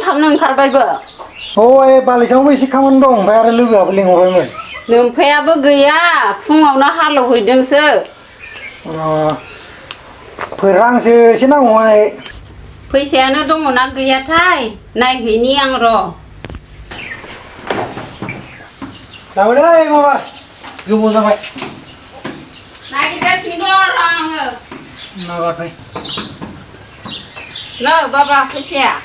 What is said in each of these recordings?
थाबनो ओंखारबायबो बालिसावबो एसे खामानि दं ओमफ्राय आरो लोगोआबो लिंहरबायमोन नोमफायाबो गैया फुङावनो हालेवहैदोंसो रांसो एसे नांगौहाय फैसायानो दङना गैयाथाय नायहैनि आं र' लाबोदै माबा गोबाव जाबाय नागिरगासिनो दं आङो माबाथाय नो बाबा फैसायानो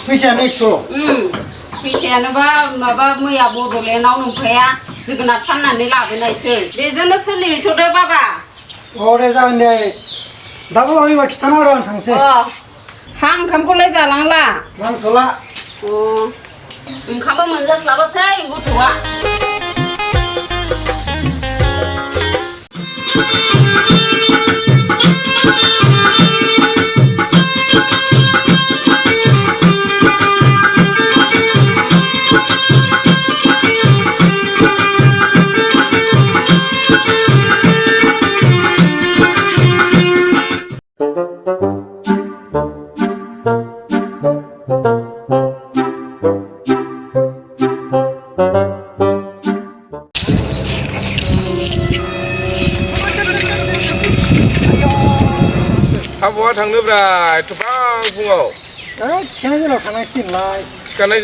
100 फैसायानोबा माबा मैया बड'लेण्डआव नोमफाया जोगोनार फाननानै लाबोनायसो बेजोंनो सोलिहैथ'दो बाबा दे जागोन दे दाबो आंनिबा खिथाना आं थांसै हा ओंखामखौलाय जालांला नांथ'ला ओंखामबो मोनजास्लाबोसै गथ'आ बहा थांनोब्रा एथ'बां फुङाव थिखानाय जेलाव थांनांसिगोनलाय थिखानाय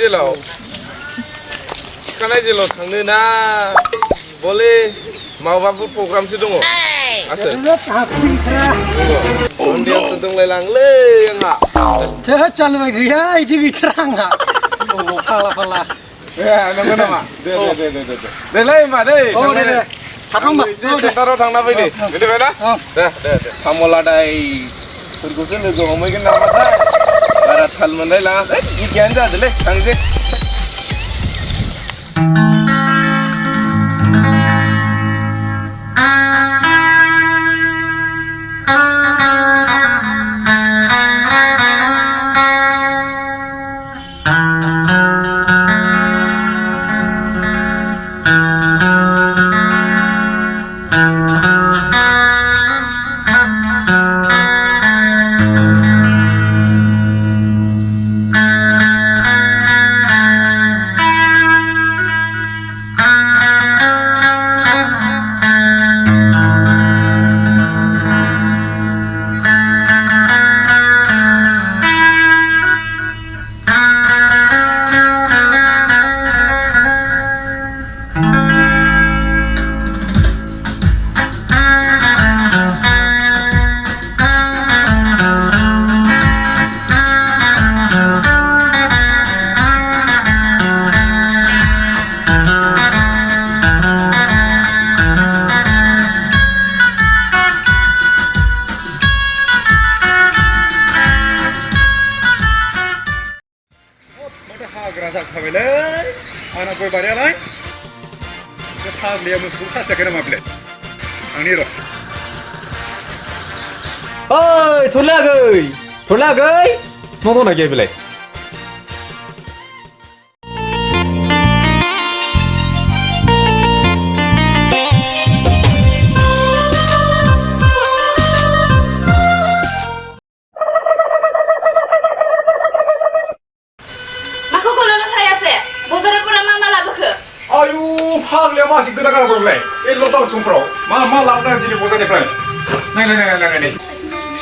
जेलाव थांनो ना बले माबाफोर प्रग्रामसो दङ आसोल सन्देहसो दंलायलाङोलै आंहा थोद जालुबाय गैया इदि गैथारा आंहा फाला फाला नंगौ नामा देलै मा दै थाथ'होमबा सेन्टाराव थांना फैदो मिथिबायना दे खामलादायफोरखौसो लोगो हमहैगोन नामाथाय बारा थाल मोनलाय लाङाखै बिदियानो जादोलै थांसै आंना गय बारियालाय बे फाग्लिया मोसौखौ खासियाखै नामा बेलाय आंनि र' ओइ थरलागै मा दंना गैया बेलाय फाग्लिया मासे गोदा गालांबायलाय बे लकडाउन समफ्राव मा लाबोदों दिनै बजारनिफ्राय नाय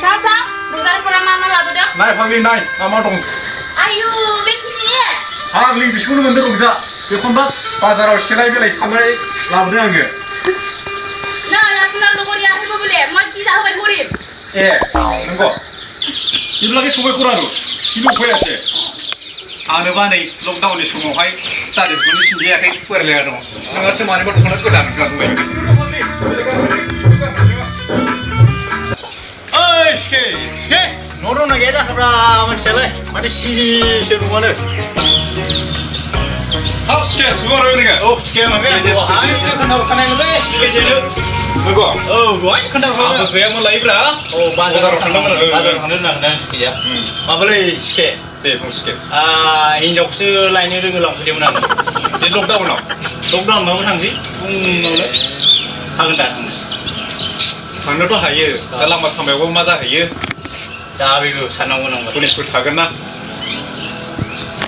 सा बजारफोरा मा लाबोदों नाय फाग्लि नाय मा दं आयु बेखिनि फाग्लि बिसखौनो मोनदों रंजा बेखौनोबा बाजाराव सेलाय बेलाय साननाय लाबोदों आङो ना आपनार लगरिया हेबो बोले मानसि जाहोबाय गरिब ए नंगौ बिब्लागे सबाय खरारु किनु फैयासे आनोबा नै लकडाउननि समावहाय तारिखखौनो सिनजायाखै फरायलाया दङ नोंहासो मानिबा दख'ना गोदान गानबाय ओइ सिके न' दंना गैया जाखोब्रा मानसियालाय माथो सिरिसो नुवानो हाब सिके सुगार नोङो औ सिके माबे दहाय खोन्थाहरखानायमोनलै सिकेजेनो नंगौ औ दहाय खोन्थाहरखानाय आंबो गैयामोन लायोब्रा औ बाजाराव थांदोंमोन बाजाराव थांनो होनना सिकेया माबालै सिके दे बुं सिके हिनजावखौसो लायनो लोगो लांफैदोंमोन आं बे लकडाउनाव लकडाउनावबो थांसै फुङावनो थागोन दा थांनोथ' हायो दा लामा सामायावबो मा जाहैयो दा बेबो साननांगौ नांगौ पुलिसफोर थागोन ना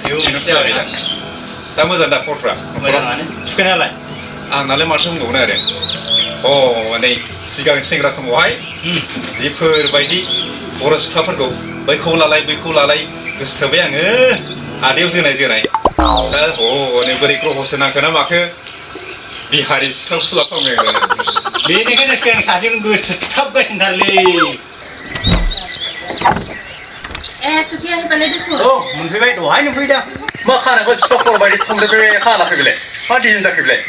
बेबो जाबाय दा मोजां दा खबरफ्रा मोजाङानो सिकेनालाय आंनालाय माथो बुंबावनो आरो नै सिगां सेंग्रा समावहाय जिफोरबायदि बर' सिख्लाफोरखौ बैखौ लालाय गोसोथोबाय आङो आदैयाव जोनाय दा नै बोरै ग्रहसो नांखो ना माखो बिहारि सिख्लाखौसो लाफ्लांबाय आङो बेनिखायनो सिके आं सासेखौ गोसोथाबगासिनोथारलै सुकिया हेबालाय दुखु औ मोनफैबाय दहाय नुफैदों मा खानांगौ बिफा खर' बायदि थंदेरबाय खाना फैबायलाय मा डिजाइन जाखैबालाय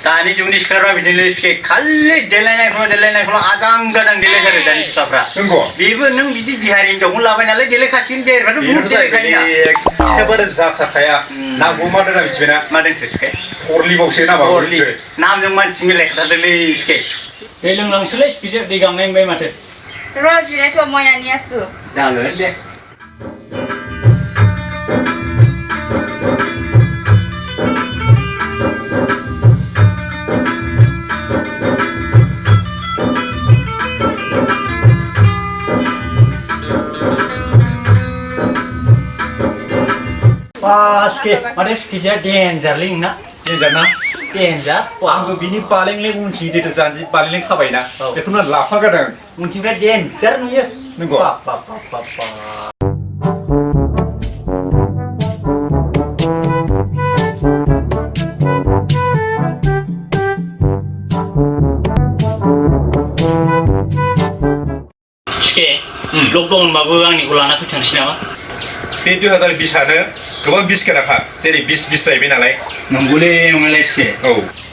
दानि जुगनि सिख्लाफ्रा बिदिनो सिके खालि देलायनायखौल' आजां गाजां देलायथारो दानि सिख्लाफ्रा नंगौ बेबो नों बिदि बिहारि हिनजावखौनो लाबाय नालाय देलायखासिगोन बेरायबाथ' बुहुद देलायखायोना एखेबारे जाथारखाया नांगौ मा दोना मिथिबायना मा दोनखो सिके हरलिबावसो ना हरलि नामजों मानसि मिलायखाथारदोंलै सिके दै लोंलांसैलै सिकेजों दै गांनाय मोनबाय माथो र' जिरायथ' मयानि आसु जागोन दे सिके माथो सिकेया देन्जारलै नोंना देन्जार ना देन्जार आंबो बिनि बालेंलें उनथिं जिथु जानजि बालेंलें थाबायना बेखौनो लाफागारदों उनथिंफ्राय देन्जार नुयो नंगौ सिके लकडाउनबाबो आंनिखौ लाना फैथांसै नामा बे 2020आनो गोबां बिस गोनांखा जेरै बिस जाहैबाय नालाय नंगौलै नंनायालाय सिके औ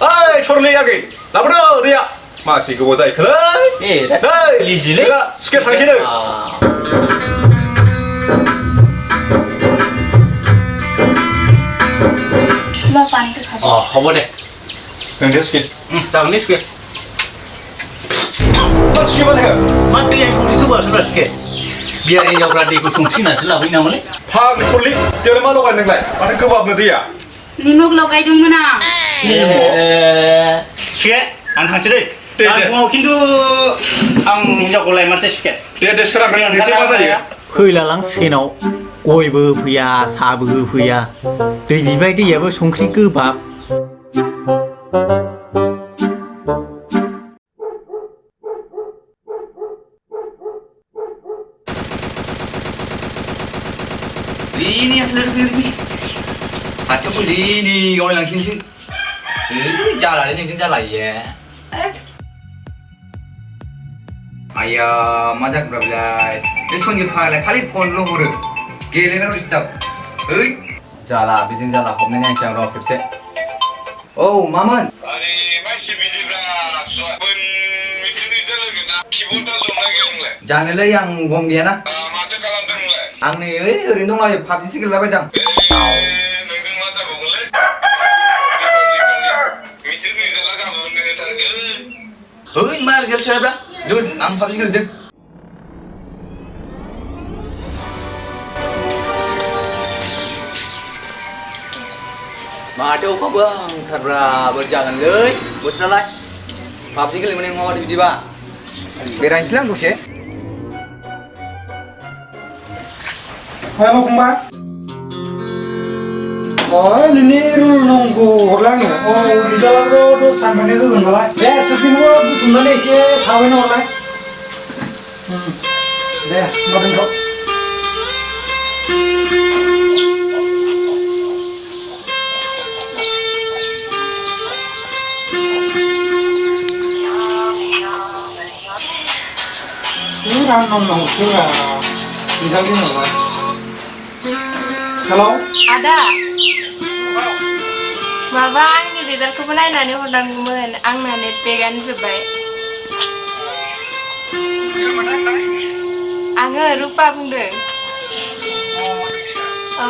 ओइ थरलै आगै लाबोदो दैया मासे गोबाव जाहैखोलै लिजिलै सिके थांसैनो হ'ব दे नोंदो सिके जागोन दे सिके सिके मा जाखो मा दैया संख्रि गोबावसोब्रा सिके बिहारि हिनजावफ्रा दैखौ संख्रि होनासो लाबोयो नामालै फाग्लि थरलै देवलाय मा लगाय नोंलाय माथो गोबाबनो दैया निमक लगायदोंमोन आं सिके आं थांसै दै फुङाव खिन्थु आं हिनजावखौ लायमारसै सिके दे सोरांबाय आं मा जायो फैलालां सिकेनाव गयबो होफैया साहाबो होफैया दै बिबाय दैयाबो संख्रि गोबाब Ini yang sendiri ni. Macam pun ini orang yang sini. Jalan ini kan jalan ya. Ayah macam berapa? Besok ni pagi kali phone lo huru. Gile na disturb. Jalan, bising jalan. Homne yang siang roh kepse. Oh, Maman. Ani masih busy lah. Pun meeting jalan kita. Keyboard tu lagi enggak. Jangan le yang gom dia na. Mata kalam tu enggak. Ang ni, rindong lagi parti sikit lah bedang. Nengdeng mata boleh. Meeting ni jalan kamu nengdeng target. Mar jel saya ber. Dun, ang parti sikit dun. Madu apa bang? Karena berjangan leh, betul lah. Parti sikit mana ngawat di ba? Berang Islam tu sih. Halo, Mbak. Oh, ini nunggu orang ya. Oh, di jalan road tanpa nego kan malah. Ya, sepingo butuh mana sih? Tahu ini orang. Deh, badan kok. Kurang nong kurang. Bisa gini orang. Halo. Ada. Maba आंनि रिजाल्टखौबो नायनानै हरनांगौमोन आंना net पेकआनो जोब्बाय आङो रुपा बुंदों औ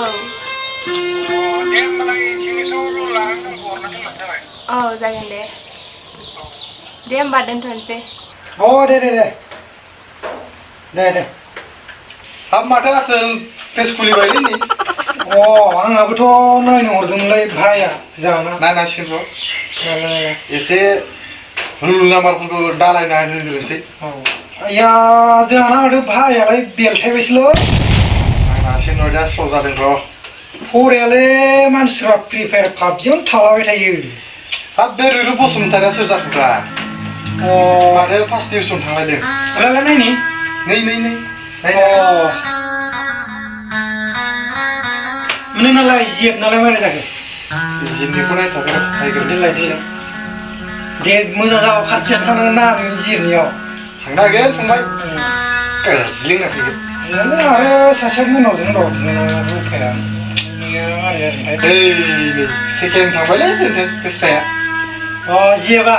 औ जागोन दे होमबा दोनथ'नोसै Oh, deh. हाब माथो आसोल पेज खुलिबायलै नि Oh, आंहाबोथ' नायनो हरदोंमोनलै भाइया जाना नायनांसिगोन एसे रुल नाम्बारफोरखौ दालायना होनोसै या जाना माथो भाइयालाय बेलथायबायसोलै आंना एसे नयदा स्ल' जादों र' फरायालै मानसिफ्रा फ्रि फायार पाबजियावनो थालाबाय थायो हाब बे रुरु बसुमतारिया सोर जाखोब्रा माथो फार्स्ट डिभिजन थांलायदों रायलाय नायनि नै नोंनालाय जिएफ नालाय मारै जाखो जिमनिखौ नायथागोन नायग्रोदो लायदो दे मोजां जाबा पार्टिया थांनांगोन ना नोंनि जिएफनियाव थांनो हागोन फंबाय गाज्लिंना फैगोन आरो सासे मोनावजों र' बिनानाव रुपाया नै सेकेन्ड थांबायलै जोंजों गोसाया जिएफआ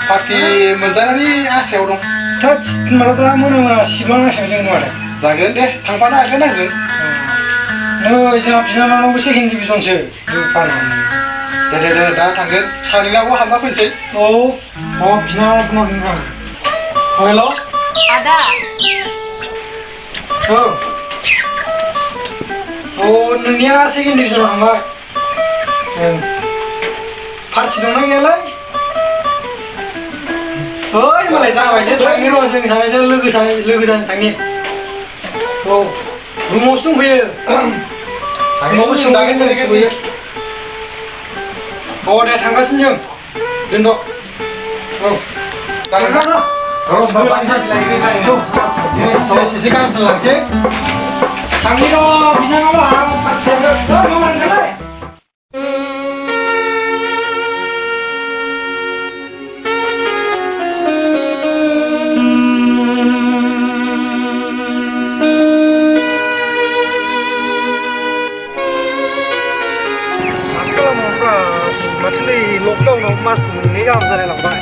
पार्टि मोनजानायनि आसायाव दं थोद होनबाथ' दा मोना सिबलांनांसिगोन जों माथो जागोन दे थांफानो हागोन आंजों नै जोंहा बिनानावबो सेकेन्ड डिभिजनसो रुपाना दे दा थांगोन सानैनावबो हाबना फैनोसै बिनानाव फन हेल' आदा नोंनिया सेकेन्ड डिभिजनाव थांबाय पार्टि दंना गैयालाय ओइ मालाय जाबायसो थांनि र' जों सानैजों लोगो जानो थांनि रुमावसो दंफैयो रुमावबो सोंलागोन दंफैयो दे थांगासिनो जों दोनद' जागोन एसे गांसो लांसै थांनि र' बिनानाव पार्टियानो मा मोनगोनलाय माथो नै लकडाउनाव मास मोननै गाहाम जालायलांबाय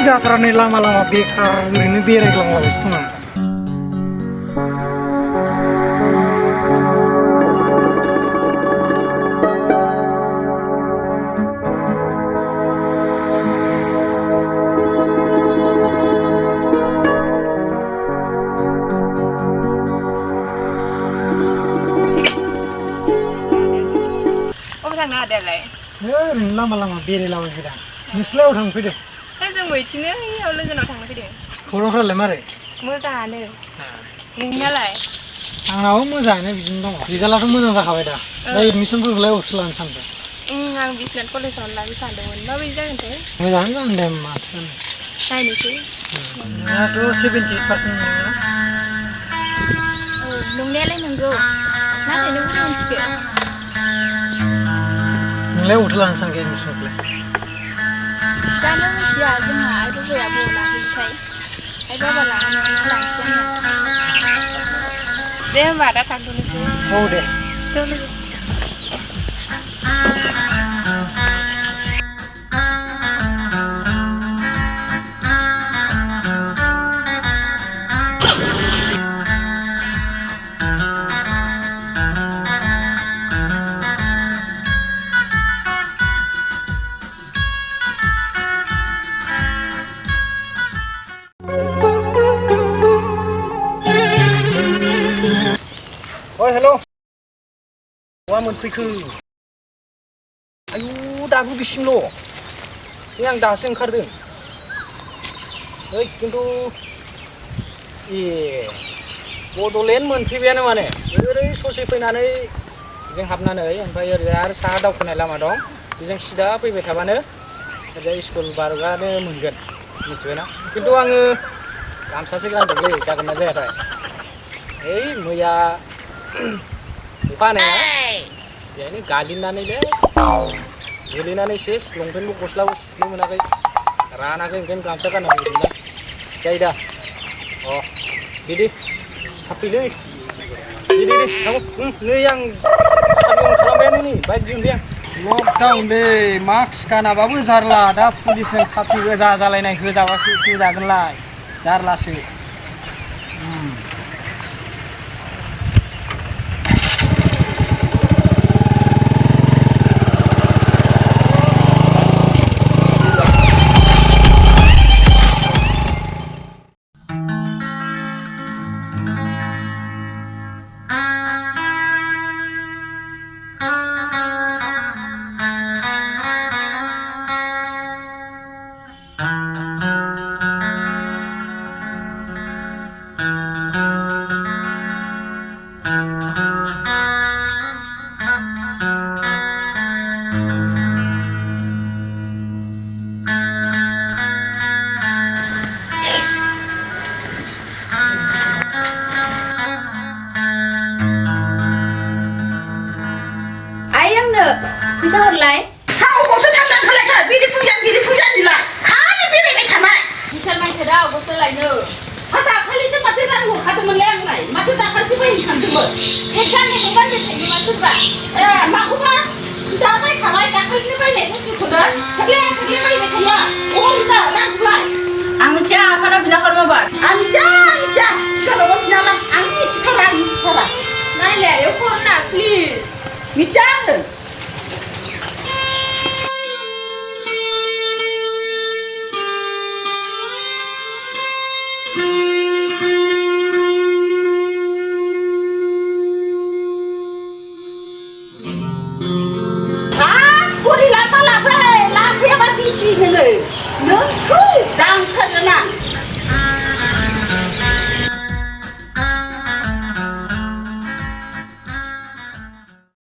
जाथारा नै लामा बेखार ओरैनो बेरायग्लांलाबायसो दं आं आदालाय ओरैनो लामा बेरायलाबायफैदों नोंसोरलाय अबाव थांफैदों जोंबो बिदिनो इयाव लोगोनाव थांनो फैदों खौरांफ्रालाय मारै मोजाङानो नोंनियालाय आंनाबो मोजाङानो बिदिनो दङ रिजाल्टआथ' मोजां जाखाबाय दा एडमिसनफोरखौलाय अबावथो लानो सानदों आं बिसनाथ कलेजाव लानो सानदोंमोन माबायदि जागोनथाय मोजाङानो जागोन दे माथो नायनोसै नोंनाथ' 78% नङा नंनायालाय नंगौ नाथाय नों बोरै मिथिखो नोंलाय अबावथो लानो सानखो एडमिसनखौलाय जानो मिथिया जोंहा आइ बाबाया बबाव लाहैयोथाय आइ बाबा लाहोनायावनो लांसै आङो दे होमबा दा थांथ'नोसै दे लोगो हेल' मा मोनफैखो आयु दाबो बिसिमल' आं दासो ओंखारदों खिन्थु बड'लेण्ड मोनफैबायानो माने ओरै ससे फैनानै बेजों हाबनानै ओमफ्राय ओरैजाय आरो साहा दावखोनाय लामा दं बेजों सिदा फैबाय थाबानो ओरैजाय स्कुल बारगानो मोनगोन मिथिबायना खिन्थु आङो गामसासो गानदोंलै जागोन ना जायाथाय ओइ मैया अखा हानाया बेहायनो गालिननानैलै गोलैनानै सेस लंपेन्टबो गस्लाबो सुनो मोनाखै रानाखै ओंखायनो गामसा गानना फैदोंना जायो दा अ दे थाब फैलै दे थांगौ नै आं साबि अन खालामबायानो नै बाइक दिहुनबाय आं लकडाउन लै मास्क गानाबाबो जारला दा पुलिसजों खाफि गोजा जालायनाय होजाबासो होजागोनलाय जारलासो फैसा हरलाय अबावसो थांनो ओंखारलायखो बिदि फुजानिलाय खालि बेरायबाय थानाय बिशाल मानसिया गस्ला लायनो दाखालिसो माथो रां हरखादोंमोनलै आंलाय माथो दाखालिसो बायनो थांदोंमोन बे गाननायखौ गानबाय थायो मा सोरबा माखौबा दा बायखाबाय दाखालिनो बायनाय बुस्थुखौनो थोब्ले थोब्ले बायबाय थायो अबाव दा रांखौलाय आं मिथिया आफानाव बिना हर माबार आं मिथिया गावबागाव बिनाला आं मिथिथारा नायलाय हरना प्लिज मिथिया आङो